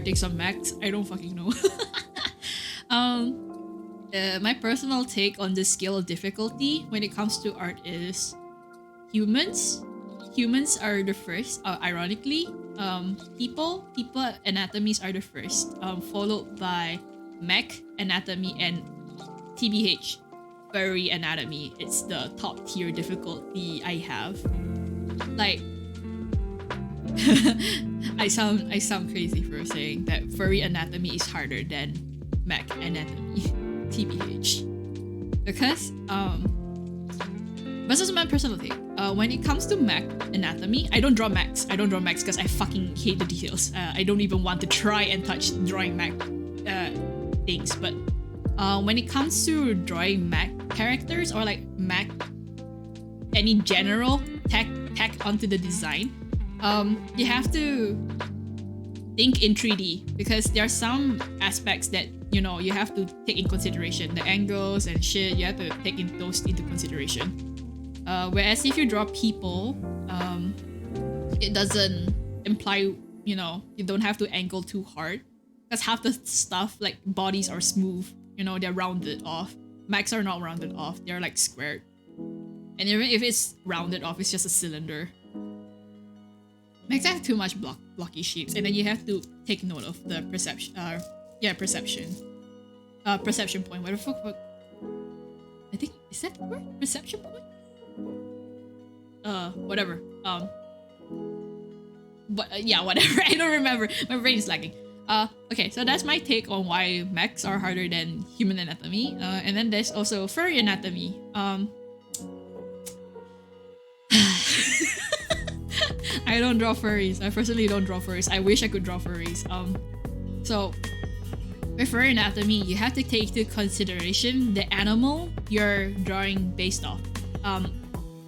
takes on Mechs. I don't fucking know. My personal take on the scale of difficulty when it comes to art is humans. Humans are the first, ironically. People anatomies are the first, followed by mech anatomy and TBH furry anatomy. It's the top tier difficulty I have. Like, I sound crazy for saying that furry anatomy is harder than mech anatomy, TBH, because this is my personal take. When it comes to mech anatomy, I don't draw mechs because I fucking hate the details. I don't even want to try and touch drawing mech things. But when it comes to drawing mech characters or like mech, any general tack onto the design, you have to think in 3D because there are some aspects that you have to take in consideration. The angles and shit, you have to take those into consideration. Whereas if you draw people, it doesn't imply, you don't have to angle too hard. Because half the stuff, like bodies are smooth, they're rounded off. Mechs are not rounded off, they're like squared. And even if it's rounded off, it's just a cylinder. Mechs have too much blocky shapes, and then you have to take note of the perception. Perception point. What the fuck? I think, is that the word? Perception point? Whatever. But yeah, whatever. I don't remember. My brain is lagging. Okay, so that's my take on why mechs are harder than human anatomy. And then there's also furry anatomy. I don't draw furries. I personally don't draw furries. I wish I could draw furries. So with furry anatomy, you have to take into consideration the animal you're drawing based off.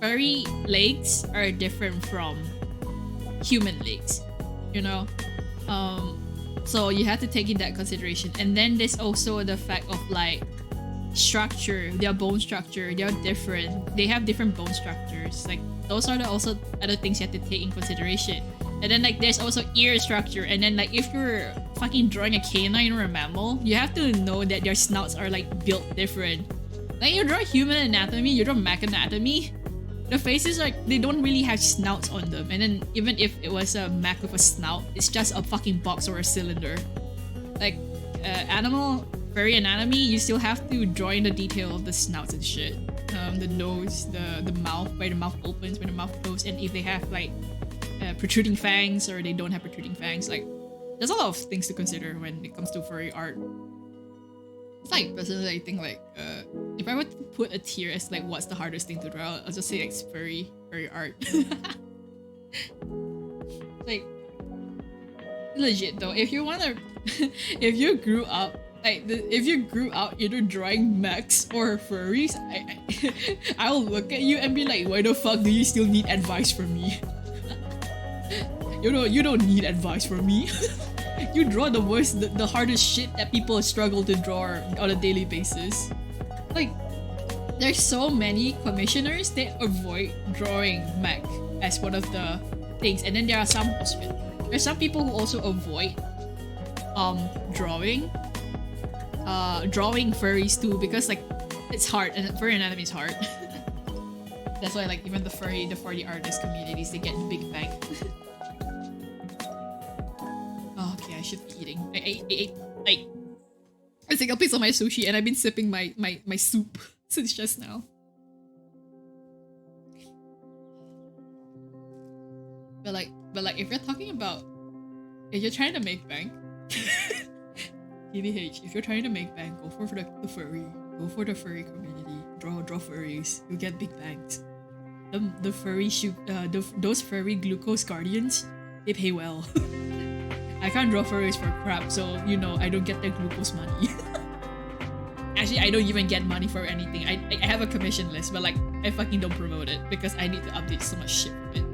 Furry legs are different from human legs, so you have to take in that consideration. And then there's also the fact of like structure, their bone structure, they're different. They have different bone structures. Like those are also other things you have to take in consideration. And then like there's also ear structure. And then like if you're fucking drawing a canine or a mammal, you have to know that their snouts are like built different. Like you draw human anatomy, you draw mech anatomy, the faces, like, they don't really have snouts on them. And then even if it was a mech with a snout, it's just a fucking box or a cylinder. Like, animal furry anatomy, you still have to draw in the detail of the snouts and shit. The nose, the mouth, where the mouth opens, where the mouth closes, and if they have like protruding fangs or they don't have protruding fangs. Like, there's a lot of things to consider when it comes to furry art. It's like, personally, I think like if I were to put a tier as like what's the hardest thing to draw, I'll just say like furry art. Like, legit though, if you wanna if you grew up either drawing mechs or furries, I'll look at you and be like, why the fuck do you still need advice from me? You don't need advice from me. You draw the hardest shit that people struggle to draw on a daily basis. Like, there's so many commissioners that avoid drawing mech as one of the things, and then there's some people who also avoid drawing furries too, because like it's hard and furry anatomy is hard. That's why like even the furry artist communities, they get big bang. Oh, okay, I should be eating. I ate like a single piece of my sushi, and I've been sipping my soup since just now. But like if you're talking about, if you're trying to make bank, TBH, if you're trying to make bank, go for the furry. Go for the furry community. Draw furries. You'll get big banks. The furry those furry glucose guardians, they pay well. I can't draw furries for crap, so I don't get the glucose money. Actually, I don't even get money for anything. I have a commission list, but like I fucking don't promote it because I need to update so much shit from it.